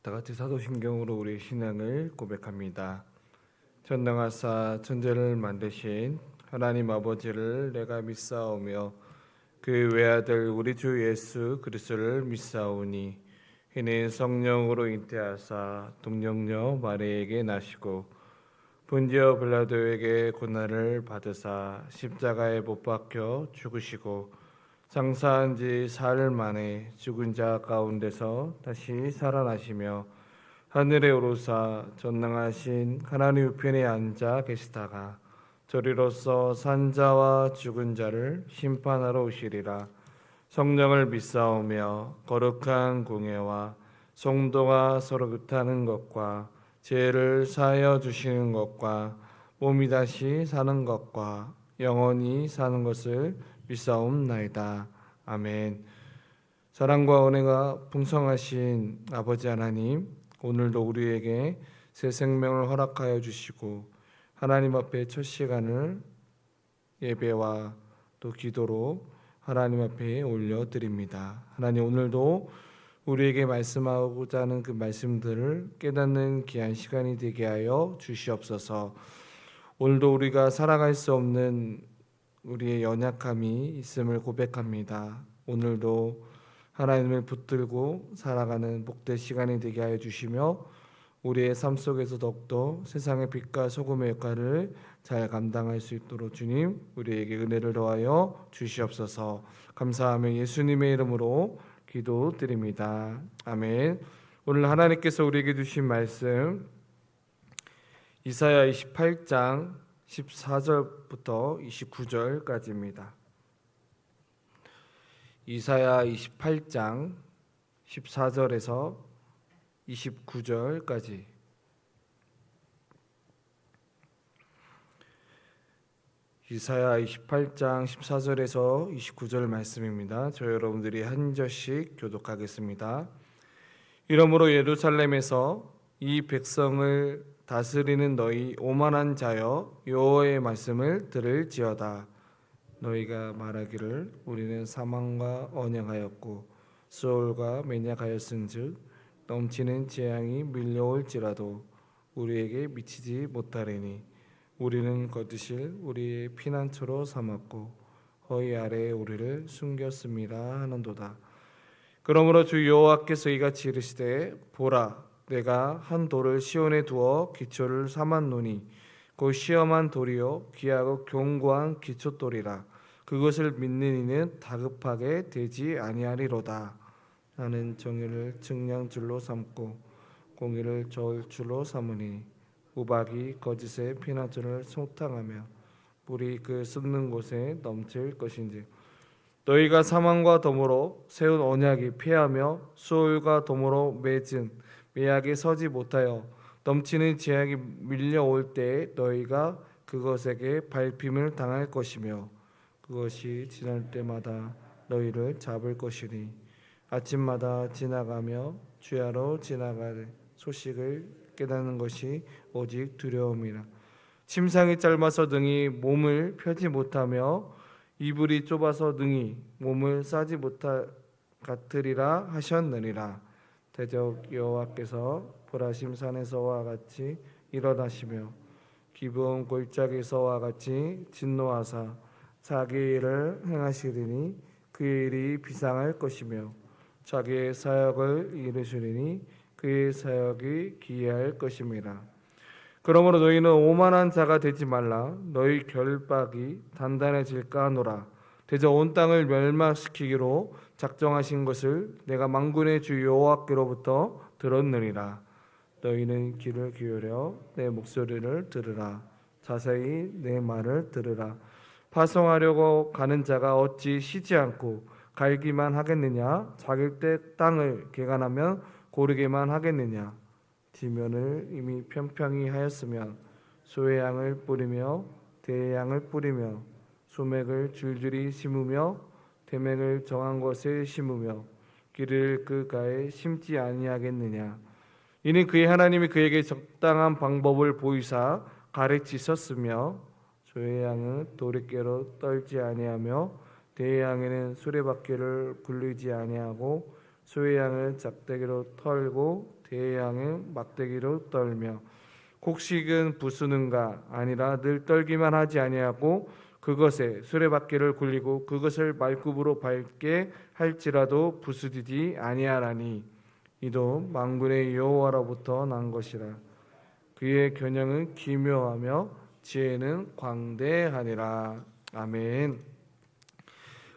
다 같이 사도신경으로 우리의 신앙을 고백합니다. 전능하사 천지를 만드신 하나님 아버지를 내가 믿사오며 그 외아들 우리 주 예수 그리스도를 믿사오니 이는 성령으로 잉태하사 동정녀 마리에게 나시고 본디오 빌라도에게 고난을 받으사 십자가에 못 박혀 죽으시고 장사한 지 사흘 만에 죽은 자 가운데서 다시 살아나시며 하늘에 오르사 전능하신 하나님 우편에 앉아 계시다가 저리로서 산자와 죽은 자를 심판하러 오시리라. 성령을 믿사오며 거룩한 공예와 성도가 서로 교통하는 것과 죄를 사하여 주시는 것과 몸이 다시 사는 것과 영원히 사는 것을 믿사옵나이다. 아멘. 사랑과 은혜가 풍성하신 아버지 하나님, 오늘도 우리에게 새 생명을 허락하여 주시고 하나님 앞에 첫 시간을 예배와 또 기도로 하나님 앞에 올려드립니다. 하나님, 오늘도 우리에게 말씀하고자 하는 그 말씀들을 깨닫는 귀한 시간이 되게 하여 주시옵소서. 오늘도 우리가 살아갈 수 없는 우리의 연약함이 있음을 고백합니다. 오늘도 하나님을 붙들고 살아가는 복된 시간이 되게 하여 주시며 우리의 삶 속에서 더욱더 세상의 빛과 소금의 역할을 잘 감당할 수 있도록 주님 우리에게 은혜를 더하여 주시옵소서. 감사하며 예수님의 이름으로 기도드립니다. 아멘. 오늘 하나님께서 우리에게 주신 말씀 이사야 28장 14절부터 29절까지입니다. 이사야 28장 14절에서 29절까지. 이사야 28장 14절에서 29절 말씀입니다. 저 여러분들이 한 절씩 교독하겠습니다. 이러므로 예루살렘에서 이 백성을 다스리는 너희 오만한 자여 여호와의 말씀을 들을지어다. 너희가 말하기를 우리는 사망과 언약하였고 수월과 맹약하였은즉 넘치는 재앙이 밀려올지라도 우리에게 미치지 못하리니 우리는 거두실 우리의 피난처로 삼았고 허리 아래에 우리를 숨겼습니다 하는도다. 그러므로 주 여호와께서 이같이 이르시되 보라, 내가 한 돌을 시온에 두어 기초를 삼았노니 곧 시험한 돌이요 귀하고 견고한 기초돌이라. 그것을 믿는 이는 다급하게 되지 아니하리로다. 나는 정의를 측량줄로 삼고 공의를 저울줄로 삼으니 우박이 거짓의 피난처를 소탕하며 물이 그 쏟는 곳에 넘칠 것인지 너희가 사망과 더불어 세운 언약이 패하며 수월과 더불어 맺은 매약에 서지 못하여 넘치는 재앙이 밀려올 때에 너희가 그것에게 밟힘을 당할 것이며 그것이 지날 때마다 너희를 잡을 것이니 아침마다 지나가며 주야로 지나갈 소식을 깨닫는 것이 오직 두려움이라. 침상이 짧아서 능히 몸을 펴지 못하며 이불이 좁아서 능히 몸을 싸지 못할 같으리라 하셨느니라. 대적 여호와께서 보라심 산에서와 같이 일어나시며 기브온 골짜기에서와 같이 진노하사 자기의 일을 행하시리니 그의 일이 비상할 것이며 자기의 사역을 이루시리니 그의 사역이 기이할 것임이라. 그러므로 너희는 오만한 자가 되지 말라. 너희 결박이 단단해질까 하노라. 대저 온 땅을 멸망시키기로 작정하신 것을 내가 만군의 주 여호와께로부터 들었느니라. 너희는 귀를 기울여 내 목소리를 들으라. 자세히 내 말을 들으라. 파송하려고 가는 자가 어찌 쉬지 않고 갈기만 하겠느냐? 자길 때 땅을 개간하면 고르게만 하겠느냐? 지면을 이미 평평히 하였으면 소의 양을 뿌리며 대의 양을 뿌리며 소맥을 줄줄이 심으며 대맥을 정한 곳에 심으며 길을 그 가에 심지 아니하겠느냐? 이는 그의 하나님이 그에게 적당한 방법을 보이사 가르치셨으며 소의 양은 도리깨로 떨지 아니하며 대의 양에는 수레바퀴를 굴리지 아니하고 소의 양을 작대기로 털고 배에 향해 막대기로 떨며 곡식은 부수는가 아니라 늘 떨기만 하지 아니하고 그것에 수레바퀴를 굴리고 그것을 말굽으로 밟게 할지라도 부수디지 아니하라니 이도 만군의 여호와로부터 난 것이라. 그의 겨냥은 기묘하며 지혜는 광대하니라. 아멘.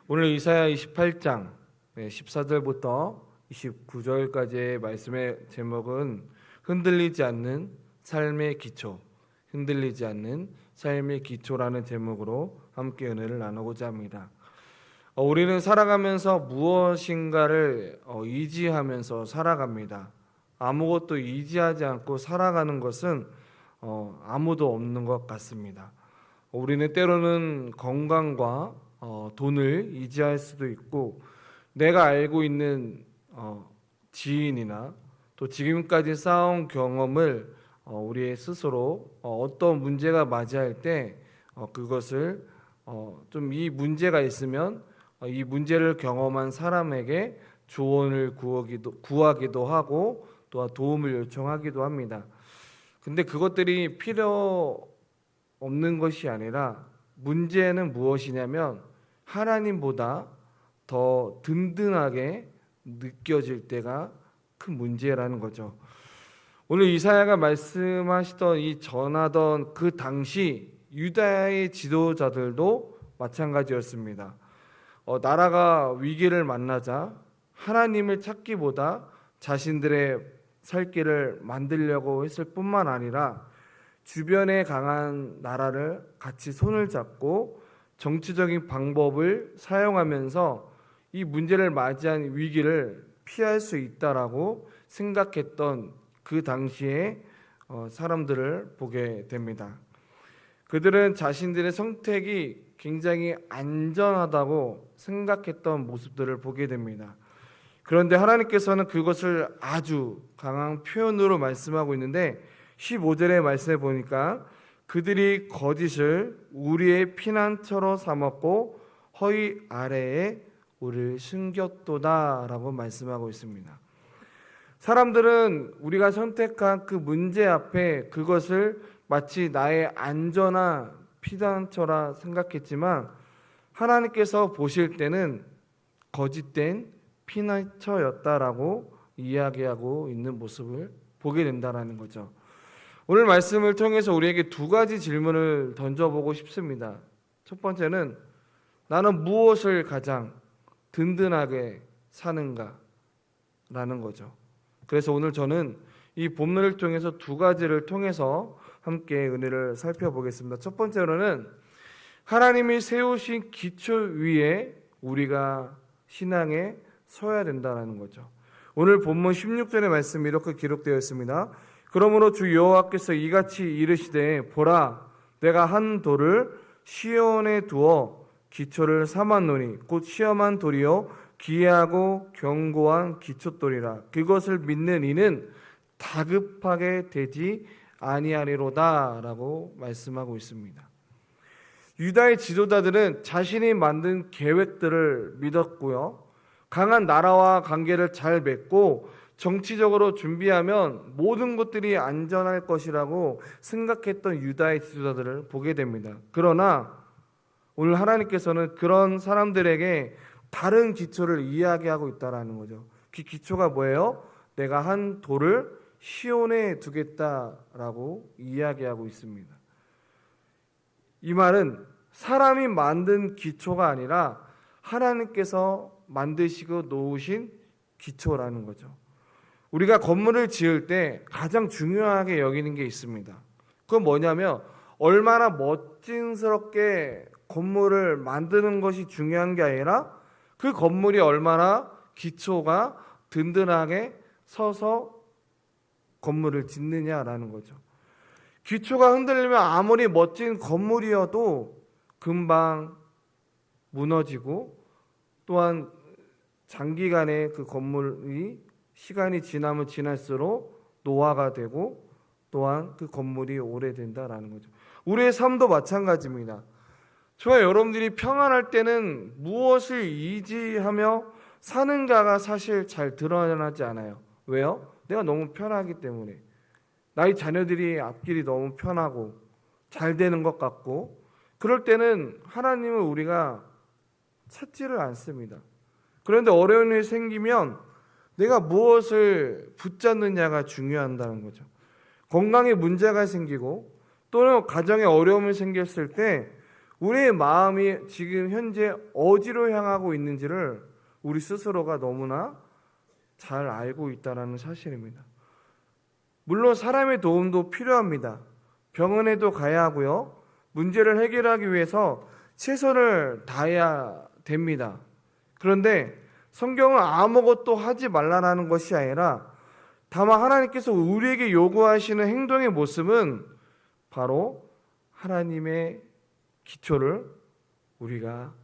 오늘 이사야 28장 14절부터 29절까지의 말씀의 제목은 흔들리지 않는 삶의 기초, 흔들리지 않는 삶의 기초라는 제목으로 함께 은혜를 나누고자 합니다. 우리는 살아가면서 무엇인가를 의지하면서 살아갑니다. 아무것도 의지하지 않고 살아가는 것은 아무도 없는 것 같습니다. 우리는 때로는 건강과 돈을 의지할 수도 있고 내가 알고 있는 지인이나 또 지금까지 쌓아온 경험을 우리 스스로 어떤 문제가 맞이할 때 그것을 좀 이 문제가 있으면 이 문제를 경험한 사람에게 조언을 구하기도 하고 또한 도움을 요청하기도 합니다. 근데 그것들이 필요 없는 것이 아니라 문제는 무엇이냐면 하나님보다 더 든든하게 느껴질 때가 큰 문제라는 거죠. 오늘 이사야가 말씀하시던 이 전하던 그 당시 유다의 지도자들도 마찬가지였습니다. 나라가 위기를 만나자 하나님을 찾기보다 자신들의 살 길을 만들려고 했을 뿐만 아니라 주변에 강한 나라를 같이 손을 잡고 정치적인 방법을 사용하면서 이 문제를 맞이한 위기를 피할 수 있다라고 생각했던 그 당시에 사람들을 보게 됩니다. 그들은 자신들의 선택이 굉장히 안전하다고 생각했던 모습들을 보게 됩니다. 그런데 하나님께서는 그것을 아주 강한 표현으로 말씀하고 있는데 15절의 말씀에 보니까 그들이 거짓을 우리의 피난처로 삼았고 허위 아래에 우리를 숨겼도다 라고 말씀하고 있습니다. 사람들은 우리가 선택한 그 문제 앞에 그것을 마치 나의 안전한 피난처라 생각했지만 하나님께서 보실 때는 거짓된 피난처였다라고 이야기하고 있는 모습을 보게 된다라는 거죠. 오늘 말씀을 통해서 우리에게 두 가지 질문을 던져보고 싶습니다. 첫 번째는 나는 무엇을 가장 든든하게 사는가? 라는 거죠. 그래서 오늘 저는 이 본문을 통해서 두 가지를 통해서 함께 은혜를 살펴보겠습니다. 첫 번째로는 하나님이 세우신 기초 위에 우리가 신앙에 서야 된다는 거죠. 오늘 본문 16절의 말씀이 이렇게 기록되어 있습니다. 그러므로 주 여호와께서 이같이 이르시되 보라 내가 한 돌을 시온에 두어 기초를 삼았노니 곧 시험한 돌이요 기이하고 견고한 기초돌이라 그것을 믿는 이는 다급하게 되지 아니하리로다 라고 말씀하고 있습니다. 유다의 지도자들은 자신이 만든 계획들을 믿었고요, 강한 나라와 관계를 잘 맺고 정치적으로 준비하면 모든 것들이 안전할 것이라고 생각했던 유다의 지도자들을 보게 됩니다. 그러나 오늘 하나님께서는 그런 사람들에게 다른 기초를 이야기하고 있다라는 거죠. 그 기초가 뭐예요? 내가 한 돌을 시온에 두겠다라고 이야기하고 있습니다. 이 말은 사람이 만든 기초가 아니라 하나님께서 만드시고 놓으신 기초라는 거죠. 우리가 건물을 지을 때 가장 중요하게 여기는 게 있습니다. 그건 뭐냐면 얼마나 멋진스럽게 건물을 만드는 것이 중요한 게 아니라 그 건물이 얼마나 기초가 든든하게 서서 건물을 짓느냐라는 거죠. 기초가 흔들리면 아무리 멋진 건물이어도 금방 무너지고 또한 장기간에 그 건물이 시간이 지나면 지날수록 노화가 되고 또한 그 건물이 오래된다라는 거죠. 우리의 삶도 마찬가지입니다. 저와 여러분들이 평안할 때는 무엇을 의지하며 사는가가 사실 잘 드러나지 않아요. 왜요? 내가 너무 편하기 때문에, 나의 자녀들이 앞길이 너무 편하고 잘 되는 것 같고, 그럴 때는 하나님을 우리가 찾지를 않습니다. 그런데 어려운 일이 생기면 내가 무엇을 붙잡느냐가 중요하다는 거죠. 건강에 문제가 생기고 또는 가정에 어려움이 생겼을 때 우리의 마음이 지금 현재 어디로 향하고 있는지를 우리 스스로가 너무나 잘 알고 있다는 사실입니다. 물론 사람의 도움도 필요합니다. 병원에도 가야 하고요. 문제를 해결하기 위해서 최선을 다해야 됩니다. 그런데 성경은 아무것도 하지 말라는 것이 아니라 다만 하나님께서 우리에게 요구하시는 행동의 모습은 바로 하나님의 기초를 우리가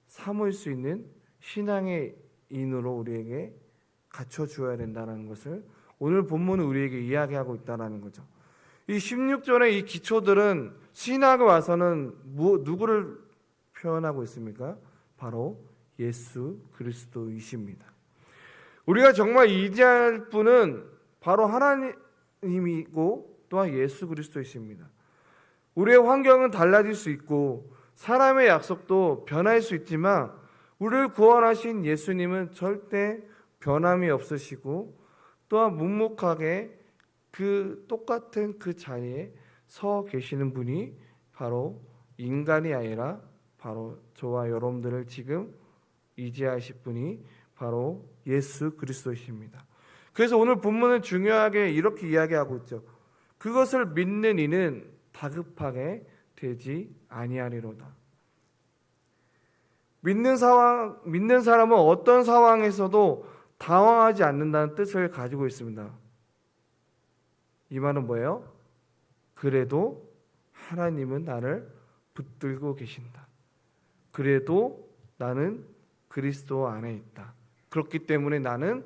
삼을 수 있는 신앙의 인으로 우리에게 갖춰주어야 된다는 것을 오늘 본문은 우리에게 이야기하고 있다는 거죠. 이 16절의 이 기초들은 신학에 와서는 누구를 표현하고 있습니까? 바로 예수 그리스도이십니다. 우리가 정말 의지할 분은 바로 하나님이고 또한 예수 그리스도이십니다. 우리의 환경은 달라질 수 있고 사람의 약속도 변할 수 있지만 우리를 구원하신 예수님은 절대 변함이 없으시고 또한 묵묵하게 그 똑같은 그 자리에 서 계시는 분이 바로 인간이 아니라 바로 저와 여러분들을 지금 의지하실 분이 바로 예수 그리스도이십니다. 그래서 오늘 본문은 중요하게 이렇게 이야기하고 있죠. 그것을 믿는 이는 다급하게 되지 아니하리로다. 믿는 사람은 어떤 상황에서도 당황하지 않는다는 뜻을 가지고 있습니다. 이 말은 뭐예요? 그래도 하나님은 나를 붙들고 계신다. 그래도 나는 그리스도 안에 있다. 그렇기 때문에 나는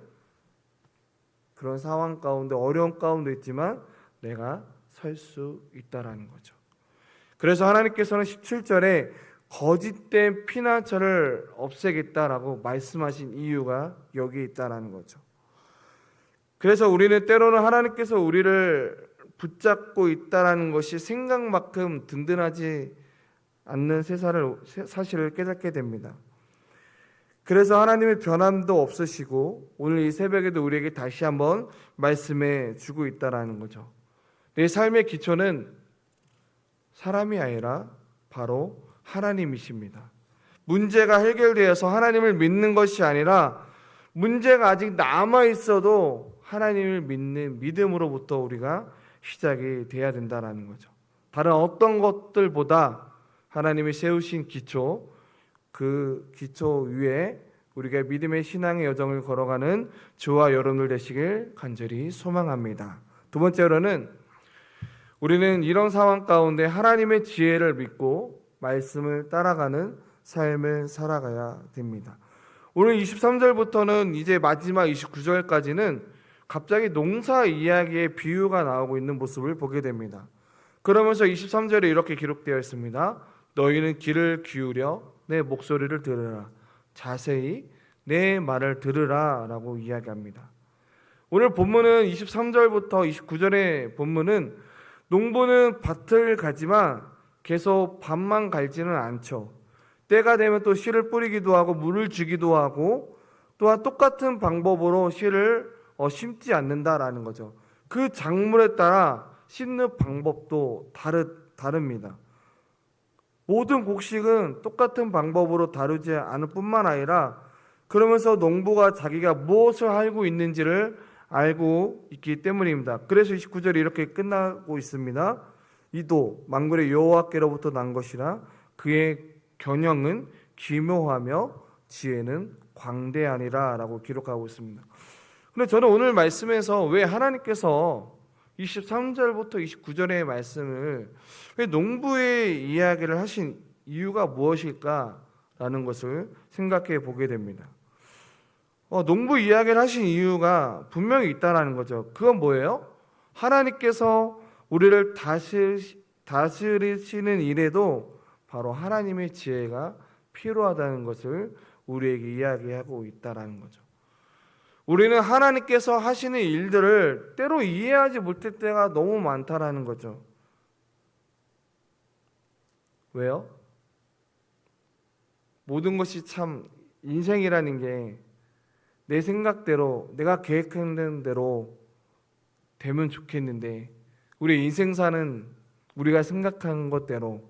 그런 상황 가운데 어려운 가운데 있지만 내가 설 수 있다라는 거죠. 그래서 하나님께서는 17절에 거짓된 피난처를 없애겠다라고 말씀하신 이유가 여기 있다라는 거죠. 그래서 우리는 때로는 하나님께서 우리를 붙잡고 있다라는 것이 생각만큼 든든하지 않는 사실을 깨닫게 됩니다. 그래서 하나님의 변함도 없으시고 오늘 이 새벽에도 우리에게 다시 한번 말씀해 주고 있다라는 거죠. 내 삶의 기초는 사람이 아니라 바로 하나님이십니다. 문제가 해결되어서 하나님을 믿는 것이 아니라 문제가 아직 남아 있어도 하나님을 믿는 믿음으로부터 우리가 시작이 돼야 된다는 거죠. 다른 어떤 것들보다 하나님이 세우신 기초, 그 기초 위에 우리가 믿음의 신앙의 여정을 걸어가는 저와 여러분들 되시길 간절히 소망합니다. 두 번째로는 우리는 이런 상황 가운데 하나님의 지혜를 믿고 말씀을 따라가는 삶을 살아가야 됩니다. 오늘 23절부터는 이제 마지막 29절까지는 갑자기 농사 이야기의 비유가 나오고 있는 모습을 보게 됩니다. 그러면서 23절에 이렇게 기록되어 있습니다. 너희는 귀를 기울여 내 목소리를 들으라. 자세히 내 말을 들으라 라고 이야기합니다. 오늘 본문은 23절부터 29절의 본문은 농부는 밭을 가지만 계속 밭만 갈지는 않죠. 때가 되면 또 씨를 뿌리기도 하고 물을 주기도 하고 또한 똑같은 방법으로 씨를 심지 않는다라는 거죠. 그 작물에 따라 심는 방법도 다릅니다. 모든 곡식은 똑같은 방법으로 다루지 않을 뿐만 아니라 그러면서 농부가 자기가 무엇을 알고 있는지를 알고 있기 때문입니다. 그래서 29절이 이렇게 끝나고 있습니다. 이도 만군의 여호와께로부터 난 것이라 그의 경영은 기묘하며 지혜는 광대하니라 라고 기록하고 있습니다. 근데 저는 오늘 말씀에서 왜 하나님께서 23절부터 29절의 말씀을 왜 농부의 이야기를 하신 이유가 무엇일까라는 것을 생각해 보게 됩니다. 농부 이야기를 하신 이유가 분명히 있다는 거죠. 그건 뭐예요? 하나님께서 우리를 다스리시는 일에도 바로 하나님의 지혜가 필요하다는 것을 우리에게 이야기하고 있다는 거죠. 우리는 하나님께서 하시는 일들을 때로 이해하지 못할 때가 너무 많다라는 거죠. 왜요? 모든 것이 참 인생이라는 게 내 생각대로 내가 계획한 대로 되면 좋겠는데 우리 인생사는 우리가 생각한 것대로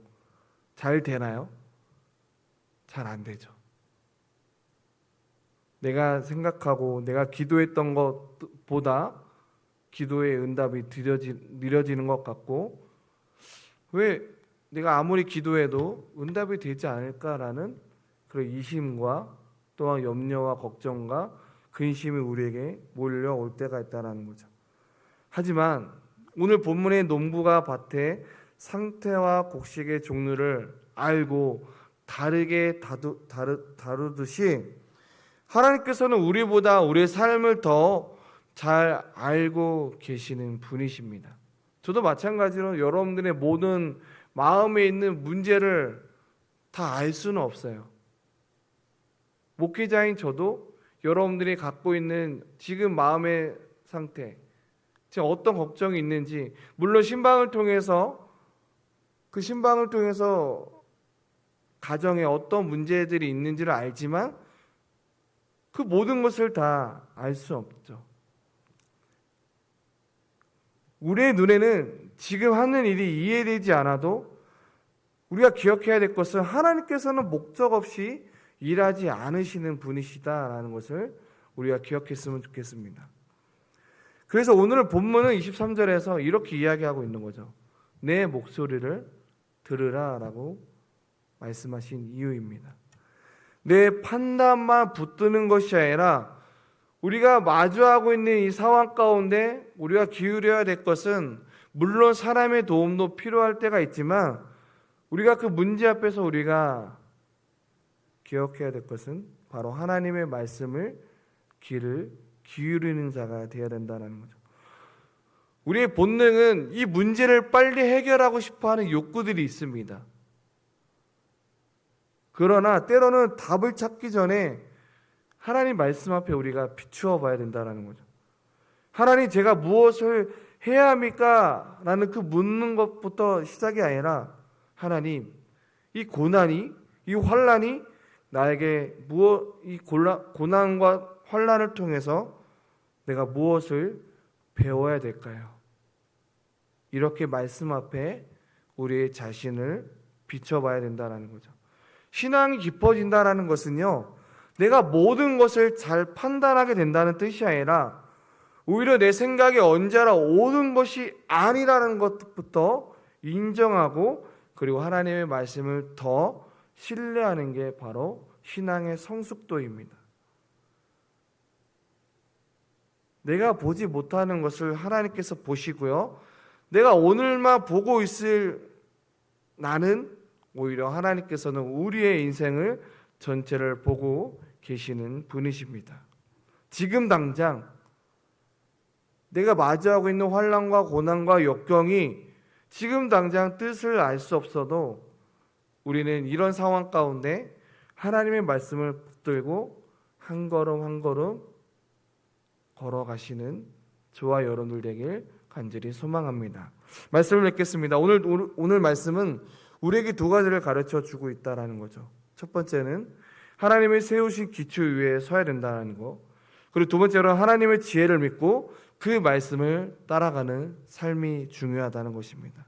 잘 되나요? 잘 안 되죠. 내가 생각하고 내가 기도했던 것보다 기도의 응답이 느려지는 것 같고 왜 내가 아무리 기도해도 응답이 되지 않을까라는 그런 이심과 또한 염려와 걱정과 근심이 우리에게 몰려올 때가 있다는 거죠. 하지만 오늘 본문의 농부가 밭의 상태와 곡식의 종류를 알고 다르게 다루듯이 하나님께서는 우리보다 우리의 삶을 더 잘 알고 계시는 분이십니다. 저도 마찬가지로 여러분들의 모든 마음에 있는 문제를 다 알 수는 없어요. 목회자인 저도 여러분들이 갖고 있는 지금 마음의 상태, 지금 어떤 걱정이 있는지, 물론 신방을 통해서 그 신방을 통해서 가정에 어떤 문제들이 있는지를 알지만 그 모든 것을 다 알 수 없죠. 우리의 눈에는 지금 하는 일이 이해되지 않아도 우리가 기억해야 될 것은 하나님께서는 목적 없이 일하지 않으시는 분이시다라는 것을 우리가 기억했으면 좋겠습니다. 그래서 오늘 본문은 23절에서 이렇게 이야기하고 있는 거죠. 내 목소리를 들으라라고 말씀하신 이유입니다. 내 판단만 붙드는 것이 아니라 우리가 마주하고 있는 이 상황 가운데 우리가 기울여야 될 것은 물론 사람의 도움도 필요할 때가 있지만 우리가 그 문제 앞에서 우리가 기억해야 될 것은 바로 하나님의 말씀을 귀를 기울이는 자가 되어야 된다는 거죠. 우리의 본능은 이 문제를 빨리 해결하고 싶어하는 욕구들이 있습니다. 그러나 때로는 답을 찾기 전에 하나님 말씀 앞에 우리가 비추어 봐야 된다는 거죠. 하나님 제가 무엇을 해야 합니까? 라는 그 묻는 것부터 시작이 아니라 하나님 이 고난이 이 환난이 나에게 이 고난과 환난을 통해서 내가 무엇을 배워야 될까요? 이렇게 말씀 앞에 우리의 자신을 비춰봐야 된다는 거죠. 신앙이 깊어진다는 것은요, 내가 모든 것을 잘 판단하게 된다는 뜻이 아니라 오히려 내 생각이 언제나 옳은 것이 아니라는 것부터 인정하고 그리고 하나님의 말씀을 더 신뢰하는 게 바로 신앙의 성숙도입니다. 내가 보지 못하는 것을 하나님께서 보시고요. 내가 오늘만 보고 있을 나는 오히려 하나님께서는 우리의 인생을 전체를 보고 계시는 분이십니다. 지금 당장 내가 마주하고 있는 환난과 고난과 역경이 지금 당장 뜻을 알 수 없어도 우리는 이런 상황 가운데 하나님의 말씀을 붙들고 한 걸음 한 걸음 걸어가시는 저와 여러분들 되길 간절히 소망합니다. 말씀을 읽겠습니다. 오늘 말씀은 우리에게 두 가지를 가르쳐 주고 있다라는 거죠. 첫 번째는 하나님의 세우신 기초 위에 서야 된다는 거. 그리고 두 번째로 하나님의 지혜를 믿고 그 말씀을 따라가는 삶이 중요하다는 것입니다.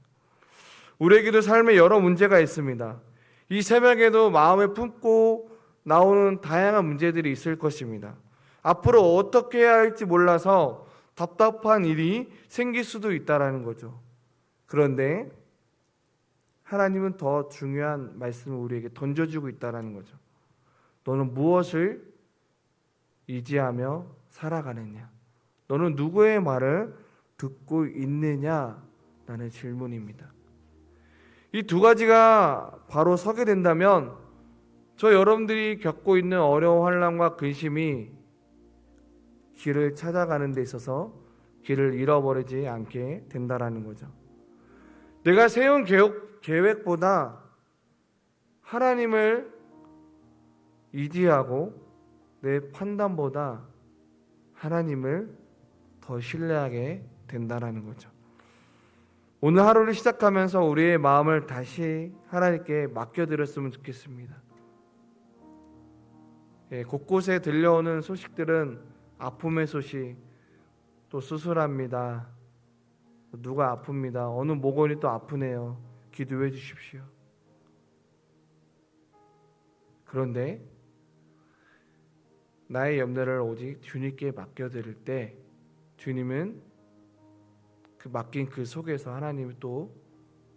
우리에게도 삶에 여러 문제가 있습니다. 이 새벽에도 마음에 품고 나오는 다양한 문제들이 있을 것입니다. 앞으로 어떻게 해야 할지 몰라서 답답한 일이 생길 수도 있다라는 거죠. 그런데 하나님은 더 중요한 말씀을 우리에게 던져주고 있다라는 거죠. 너는 무엇을 의지하며 살아가느냐? 너는 누구의 말을 듣고 있느냐라는 질문입니다. 이 두 가지가 바로 서게 된다면 저 여러분들이 겪고 있는 어려운 환난과 근심이 길을 찾아가는 데 있어서 길을 잃어버리지 않게 된다라는 거죠. 내가 세운 계획보다 하나님을 의지하고 내 판단보다 하나님을 더 신뢰하게 된다라는 거죠. 오늘 하루를 시작하면서 우리의 마음을 다시 하나님께 맡겨드렸으면 좋겠습니다. 곳곳에 들려오는 소식들은 아픔의 소식, 또 수술합니다, 누가 아픕니다, 어느 목원이 또 아프네요, 기도해 주십시오. 그런데 나의 염려를 오직 주님께 맡겨드릴 때 주님은 그 맡긴 그 속에서 하나님이 또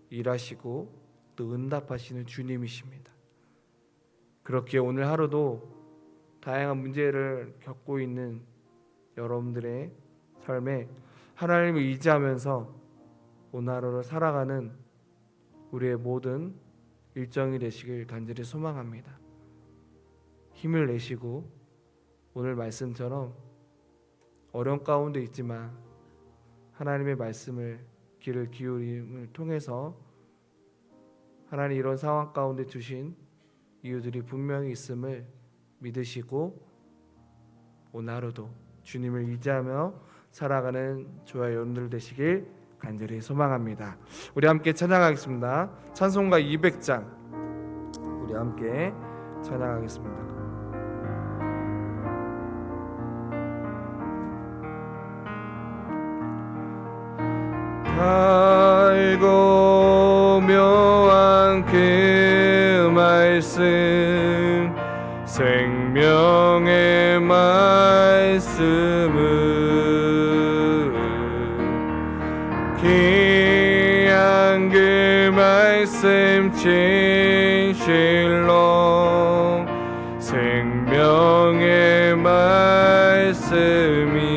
일하시고 또 응답하시는 주님이십니다. 그렇게 오늘 하루도 다양한 문제를 겪고 있는 여러분들의 삶에 하나님을 의지하면서 오늘 하루를 살아가는 우리의 모든 일정이 되시길 간절히 소망합니다. 힘을 내시고 오늘 말씀처럼 어려운 가운데 있지만 하나님의 말씀을 귀를 기울임을 통해서 하나님 이런 상황 가운데 주신 이유들이 분명히 있음을 믿으시고 오늘 하루도 주님을 의지하며 살아가는 저와 여러분들 되시길 간절히 소망합니다. 우리 함께 찬양하겠습니다. 찬송가 200장 우리 함께 찬양하겠습니다. 달고 묘한 그 말씀 생명의 말씀은 귀한 그 말씀 진실로 생명의 말씀이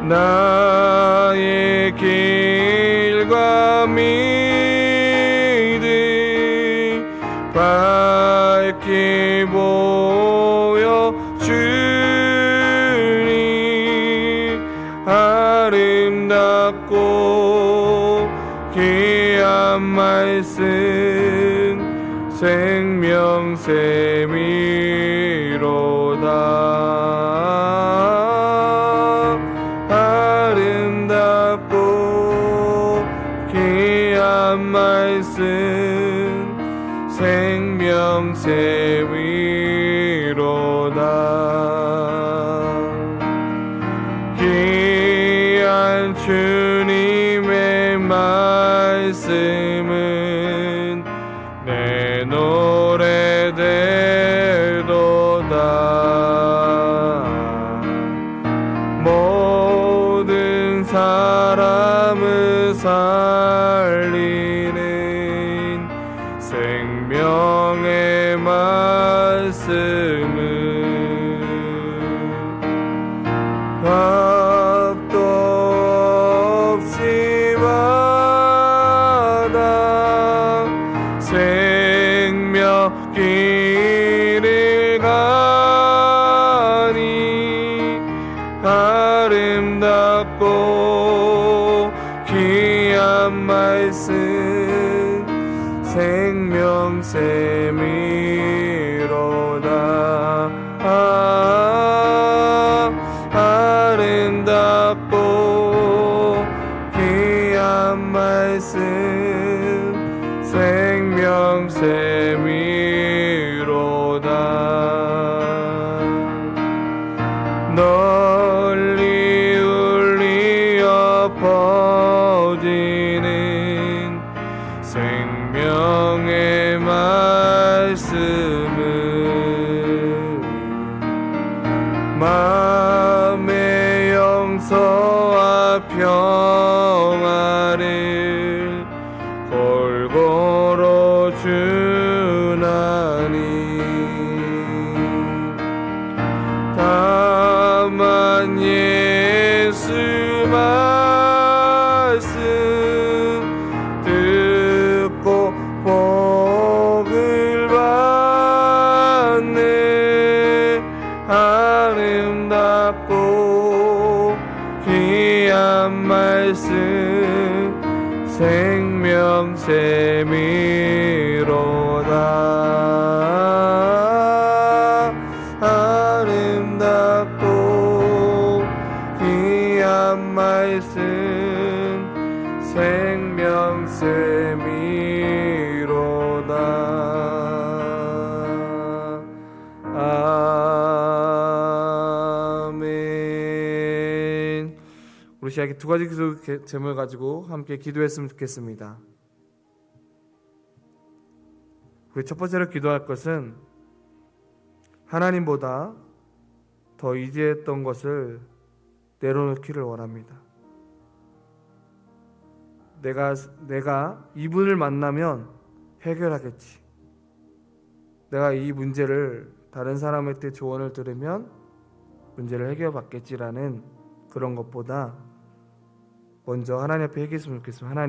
나의 길과 믿음 밝히 보여주니 아름답고 귀한 말씀 생명샘이로다. 말씀 생명샘이로다. 귀한 주님의 말씀은 내 노래 되도다. 모든 사람을 살리는 생명의 말씀은 값도 없이 받아 생명 길을 가니 아름답고 귀한 말씀 생명샘이로다. 아름답고 귀한 말씀 생명샘이로다. 널리 울리어 퍼지는 생명의 말씀은 마음의 용서와 평화를 골고루 주나니 다만 예수 말씀 듣고 복을 받네. 아름답고 귀한 말씀 생명샘이로다. 아름답고 한 말씀 생명샘이로다. 아멘. 우리 시작에 두 가지 기도 제목을 가지고 함께 기도했으면 좋겠습니다. 우리 첫 번째로 기도할 것은 하나님보다 더 의지했던 것을 내려놓기를 원합니다. 내가 이분을 만나면 해결하겠지. 내가 이 문제를 다른 사람한테 조언을 들으면 문제를 해결받겠지라는 그런 것보다 먼저 하나님 앞에 얘기했으면 좋겠습니다.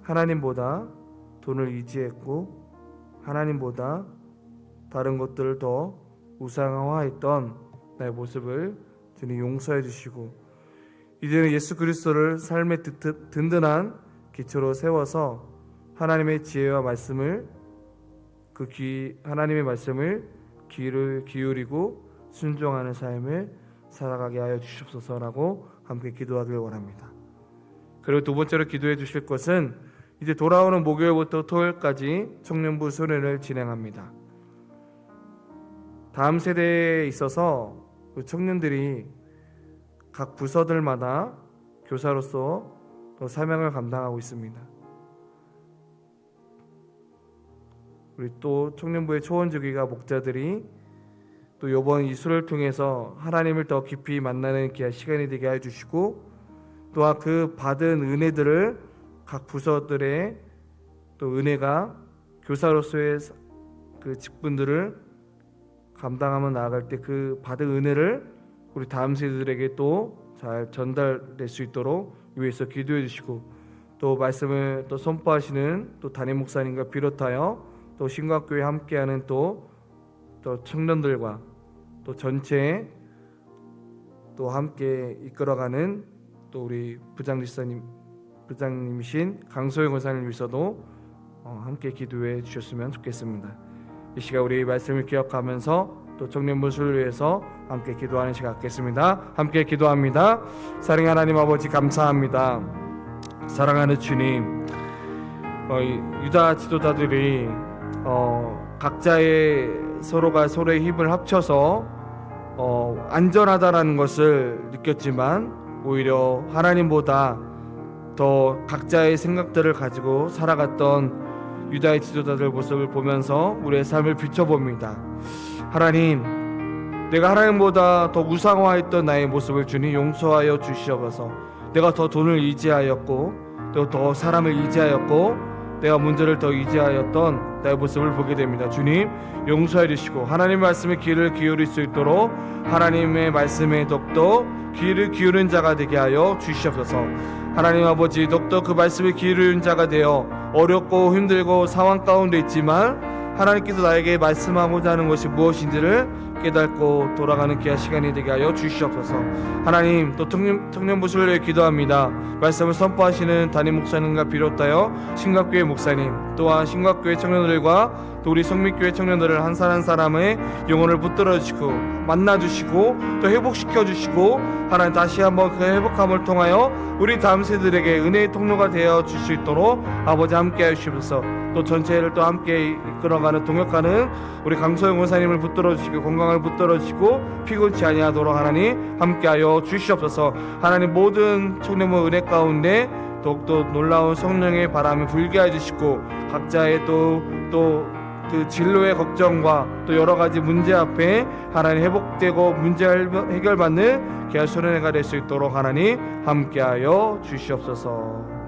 하나님보다 돈을 의지했고 하나님보다 다른 것들을 더 우상화했던 나의 모습을 주님 용서해 주시고 이제는 예수 그리스도를 삶의 든든한 기초로 세워서 하나님의 지혜와 말씀을 하나님의 말씀을 귀를 기울이고 순종하는 삶을 살아가게 하여 주시옵소서라고 함께 기도하길 원합니다. 그리고 두 번째로 기도해 주실 것은 이제 돌아오는 목요일부터 토요일까지 청년부 수련을 진행합니다. 다음 세대에 있어서 청년들이 각 부서들마다 교사로서 사명을 감당하고 있습니다. 우리 또 청년부의 초원주기가 목자들이 또 이번 이수를 통해서 하나님을 더 깊이 만나는 귀한 시간이 되게 해주시고 또한 그 받은 은혜들을 각 부서들의 또 은혜가 교사로서의 그 직분들을 감당하며 나아갈 때 그 받은 은혜를 우리 다음 세대들에게 또 잘 전달될 수 있도록 위해서 기도해 주시고 또 말씀을 또 선포하시는 또 담임 목사님과 비롯하여 또 신각교회 함께하는 또 청년들과 또 전체 또 함께 이끌어가는 또 우리 부장님이신 강소영 권사님 위해서도 함께 기도해 주셨으면 좋겠습니다. 이 시간 우리 말씀을 기억하면서 또 청년부 수를 위해서 함께 기도하는 시간 갖겠습니다. 함께 기도합니다. 사랑하는 하나님 아버지 감사합니다. 사랑하는 주님, 유다 지도자들이 각자의 서로가 서로의 힘을 합쳐서 안전하다라는 것을 느꼈지만 오히려 하나님보다 더 각자의 생각들을 가지고 살아갔던 유다의 지도자들 모습을 보면서 우리의 삶을 비춰봅니다. 하나님, 내가 하나님보다 더 우상화했던 나의 모습을 주님 용서하여 주시옵소서. 내가 더 돈을 의지하였고 또 더 사람을 의지하였고 내가 문제를 더 의지하였던 나의 모습을 보게 됩니다. 주님 용서해 주시고 하나님의 말씀에 귀를 기울일 수 있도록 하나님의 말씀에 더욱더 귀를 기울인 자가 되게 하여 주시옵소서. 하나님 아버지, 더욱더 그 말씀에 기울인 자가 되어 어렵고 힘들고 상황 가운데 있지만 하나님께서 나에게 말씀하고자 하는 것이 무엇인지를 깨닫고 돌아가는 귀한 시간이 되게 하여 주시옵소서. 하나님, 또 청년부 수를 위해 기도합니다. 말씀을 선포하시는 담임 목사님과 비롯하여 신각교회 목사님, 또한 신각교회 청년들과 또 우리 성민교회 청년들을 한 사람 한 사람의 영혼을 붙들어 주시고 만나 주시고 또 회복시켜 주시고 하나님 다시 한번 그 회복함을 통하여 우리 다음 세대들에게 은혜의 통로가 되어 줄 수 있도록 아버지 함께 하시옵소서. 또 전체를 또 함께 이끌어가는 동역하는 우리 강소영 원사님을 붙들어 주시고 건강을 붙들어 주시고 피곤치 아니하도록 하나님 함께하여 주시옵소서. 하나님 모든 청년부 은혜 가운데 더욱더 놀라운 성령의 바람이 불게 해주시고 각자의 또 그 진로의 걱정과 또 여러 가지 문제 앞에 하나님 회복되고 문제 해결받는 귀한 수련회가 될 수 있도록 하나님 함께하여 주시옵소서.